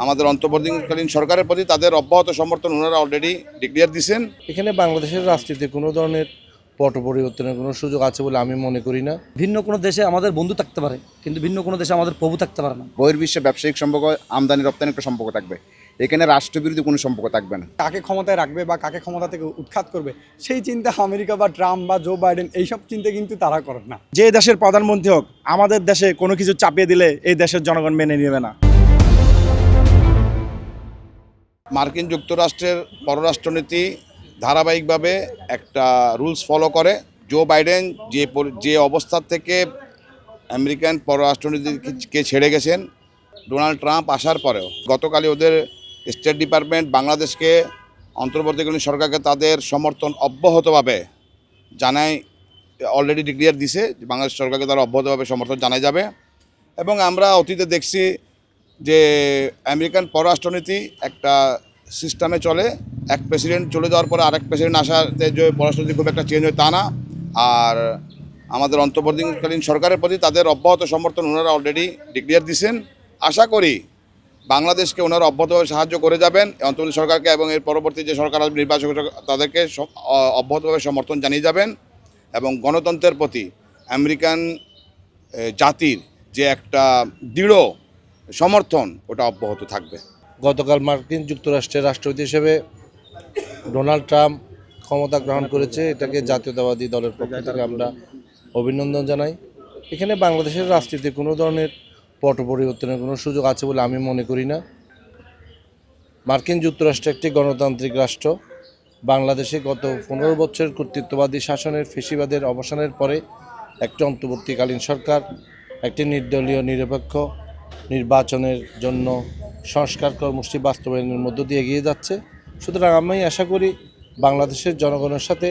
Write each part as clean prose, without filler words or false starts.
আমাদের অন্তর্বর্তীকালীন সরকারের প্রতি তাদের অব্যাহত সমর্থন ওনারা অলরেডি ডিক্লেয়ার দিয়েছেন। এখানে বাংলাদেশের রাজনীতিতে কোনো ধরনের পট পরিবর্তনের কোনো সুযোগ আছে বলে আমি মনে করি না। ভিন্ন কোনো দেশে আমাদের বন্ধু থাকতে পারে, কিন্তু ভিন্ন কোনো দেশে আমাদের প্রভু থাকতে পারে না। বহির্বিশ্বে ব্যবসায়িক সম্পর্ক, আমদানি রপ্তানি একটা সম্পর্ক থাকবে, এখানে রাষ্ট্রবিরোধী কোনো সম্পর্ক থাকবে না। কাকে ক্ষমতায় রাখবে বা কাকে ক্ষমতা থেকে উৎখাত করবে সেই চিন্তা আমেরিকা বা ট্রাম্প বা জো বাইডেন এইসব চিন্তা কিন্তু তারা করেন না। যে দেশের প্রধানমন্ত্রী হোক, আমাদের দেশে কোনো কিছু চাপিয়ে দিলে এই দেশের জনগণ মেনে নেবে না। মার্কিন যুক্তরাষ্ট্রের পররাষ্ট্রনীতি ধারাবাহিকভাবে একটা রুলস ফলো করে। জো বাইডেন যে অবস্থা থেকে আমেরিকান পররাষ্ট্রনীতিকে ছেড়ে গেছেন, ডোনাল্ড ট্রাম্প আসার পরেও গতকালই ওদের স্টেট ডিপার্টমেন্ট বাংলাদেশকে, অন্তর্বর্তীকালীন সরকারকে তাদের সমর্থন অব্যাহতভাবে জানায়, অলরেডি ডিক্লেয়ার দিছে যে বাংলাদেশ সরকারকে তারা অব্যাহতভাবে সমর্থন জানাই যাবে। এবং আমরা অতীতে দেখছি যে আমেরিকান পররাষ্ট্রনীতি একটা সিস্টেমে চলে, এক প্রেসিডেন্ট চলে যাওয়ার পরে আরেক প্রেসিডেন্ট আসাতে যে পররাষ্ট্রনীতি খুব একটা চেঞ্জ হয় তা না। আর আমাদের অন্তর্বর্তীকালীন সরকারের প্রতি তাদের অব্যাহত সমর্থন ওনারা অলরেডি ডিক্লেয়ার দিয়েছেন। আশা করি বাংলাদেশকে ওনারা অব্যাহতভাবে সাহায্য করে যাবেন, অন্তর্বর্তী সরকারকে, এবং এর পরবর্তী যে সরকার আসবে নির্বাচক তাদেরকে অব্যাহতভাবে সমর্থন জানিয়ে যাবেন। এবং গণতন্ত্রের প্রতি আমেরিকান জাতির যে একটা দৃঢ় সমর্থন, ওটা অব্যাহত থাকবে। গতকাল মার্কিন যুক্তরাষ্ট্রের রাষ্ট্রপতি হিসেবে ডোনাল্ড ট্রাম্প ক্ষমতা গ্রহণ করেছে, এটাকে জাতীয়তাবাদী দলের পক্ষ থেকে আমরা অভিনন্দন জানাই। এখানে বাংলাদেশের রাজনীতিতে কোনো ধরনের পট পরিবর্তনের কোনো সুযোগ আছে বলে আমি মনে করি না। মার্কিন যুক্তরাষ্ট্র একটি গণতান্ত্রিক রাষ্ট্র। বাংলাদেশে গত 15 বছর কর্তৃত্ববাদী শাসনের ফেসিবাদের অবসানের পরে একটি অন্তর্বর্তীকালীন সরকার একটি নির্দলীয় নিরপেক্ষ নির্বাচনের জন্য সংস্কার কর্মসূচি বাস্তবায়নের মধ্য দিয়ে এগিয়ে যাচ্ছে। সুতরাং আমি আশা করি বাংলাদেশের জনগণের সাথে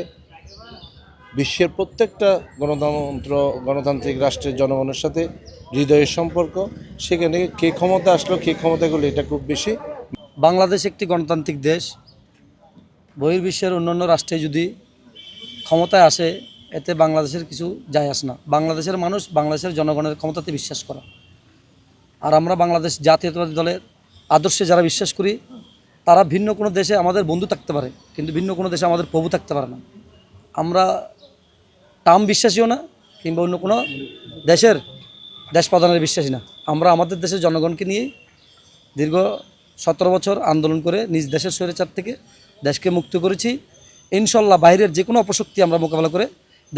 বিশ্বের প্রত্যেকটা গণতান্ত্রিক রাষ্ট্রের জনগণের সাথে হৃদয়ের সম্পর্ক। সেখানে কে ক্ষমতা আসলো, কে ক্ষমতা গেলো, এটা খুব বেশি। বাংলাদেশ একটি গণতান্ত্রিক দেশ। বহির্বিশ্বের অন্যান্য রাষ্ট্রে যদি ক্ষমতায় আসে, এতে বাংলাদেশের কিছু যায় আসে না। বাংলাদেশের মানুষ বাংলাদেশের জনগণের ক্ষমতাতে বিশ্বাস করা। আর আমরা বাংলাদেশ জাতীয়তাবাদী দলের আদর্শে যারা বিশ্বাস করি, তারা ভিন্ন কোনো দেশে আমাদের বন্ধু থাকতে পারে, কিন্তু ভিন্ন কোনো দেশে আমাদের প্রভু থাকতে পারে না। আমরা ট্রাম্প বিশ্বাসীও না, কিংবা অন্য কোনো দেশ প্রধানের বিশ্বাসী না। আমরা আমাদের দেশের জনগণকে নিয়ে দীর্ঘ 17 বছর আন্দোলন করে নিজ দেশের স্বৈরাচার থেকে দেশকে মুক্ত করেছি। ইনশাল্লাহ বাইরের যে কোনো অপশক্তি আমরা মোকাবেলা করে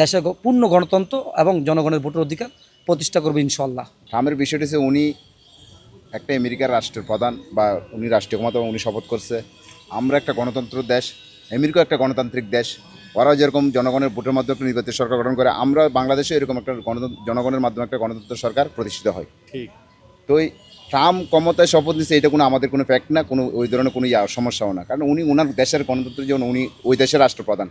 দেশে পূর্ণ গণতন্ত্র এবং জনগণের ভোটের অধিকার প্রতিষ্ঠা করবে ইনশাল্লাহ। ট্রাম্পের বিষয়টি হচ্ছে উনি একটা আমেরিকার রাষ্ট্রের প্রধান, বা উনি রাষ্ট্রীয় ক্ষমতা, উনি শপথ করছে। আমরা একটা গণতন্ত্র দেশ, আমেরিকা একটা গণতান্ত্রিক দেশ। ওরা যেরকম জনগণের ভোটের মাধ্যমে একটা নির্বাচিত সরকার গঠন করে, আমরা বাংলাদেশে এরকম একটা জনগণের মাধ্যমে একটা গণতন্ত্র সরকার প্রতিষ্ঠিত হয়। ঠিক। তো এই ট্রাম্প ক্ষমতায় শপথ নিচ্ছে, এটা কোনো আমাদের কোনো ফ্যাক্ট না, কোনো ওই ধরনের কোনো সমস্যাও না। কারণ উনি ওনার দেশের গণতন্ত্রের জন্য উনি ওই দেশের রাষ্ট্রপ্রধান।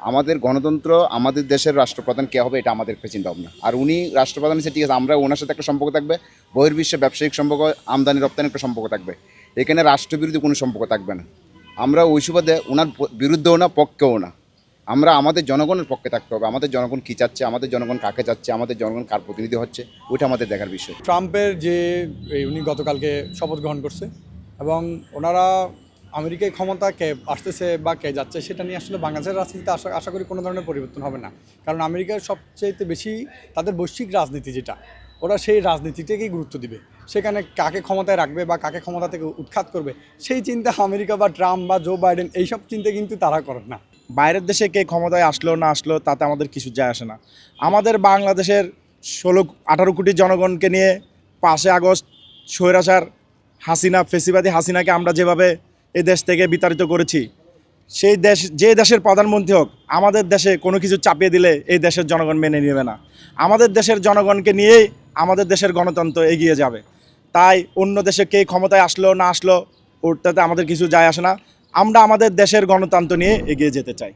আমাদের গণতন্ত্র, আমাদের দেশের রাষ্ট্রপ্রধান কে হবে, এটা আমাদের একটা চিন্তা ভাবনা। আর উনি রাষ্ট্রপ্রধান হিসেবে ঠিক আছে, আমরা ওনার সাথে একটা সম্পর্ক থাকবে, বহির্বিশ্বে ব্যবসায়িক সম্পর্ক, আমদানি রপ্তানি একটা সম্পর্ক থাকবে, এখানে রাষ্ট্রবিরোধী কোনো সম্পর্ক থাকবে না। আমরা ওই সুবাদে ওনার বিরুদ্ধেও না, পক্ষেও না। আমরা আমাদের জনগণের পক্ষে থাকতে হবে। আমাদের জনগণ কী চাচ্ছে, আমাদের জনগণ কাকে চাচ্ছে, আমাদের জনগণ কার প্রতিনিধি হচ্ছে, ওইটা আমাদের দেখার বিষয়। ট্রাম্পের যে উনি গতকালকে শপথ গ্রহণ করছে, এবং ওনারা আমেরিকায় ক্ষমতা কে আসতেছে বা কে যাচ্ছে সেটা নিয়ে আসলে বাংলাদেশের রাজনীতিতে আশা করি কোনো ধরনের পরিবর্তন হবে না। কারণ আমেরিকার সবচেয়ে বেশি তাদের বৈশ্বিক রাজনীতি যেটা, ওরা সেই রাজনীতিটাকেই গুরুত্ব দিবে। সেখানে কাকে ক্ষমতায় রাখবে বা কাকে ক্ষমতা থেকে উৎখাত করবে সেই চিন্তা আমেরিকা বা ট্রাম্প বা জো বাইডেন এইসব চিন্তা কিন্তু তারা করেন না। বাইরের দেশে কে ক্ষমতায় আসলো না আসলো তাতে আমাদের কিছু যায় আসে না। আমাদের বাংলাদেশের 18 কোটি জনগণকে নিয়ে 5 আগস্ট স্বৈরাচার হাসিনা, ফেসিবাদী হাসিনাকে আমরা যেভাবে এই দেশ থেকে বিতাড়িত করেছি, সেই দেশ, যে দেশের প্রধানমন্ত্রী হোক, আমাদের দেশে কোনো কিছু চাপিয়ে দিলে এই দেশের জনগণ মেনে নেবে না। আমাদের দেশের জনগণকে নিয়েই আমাদের দেশের গণতন্ত্র এগিয়ে যাবে। তাই অন্য দেশে কে ক্ষমতায় আসলো না আসলো ওটাতে আমাদের কিছু যায় আসে না। আমরা আমাদের দেশের গণতন্ত্র নিয়ে এগিয়ে যেতে চাই।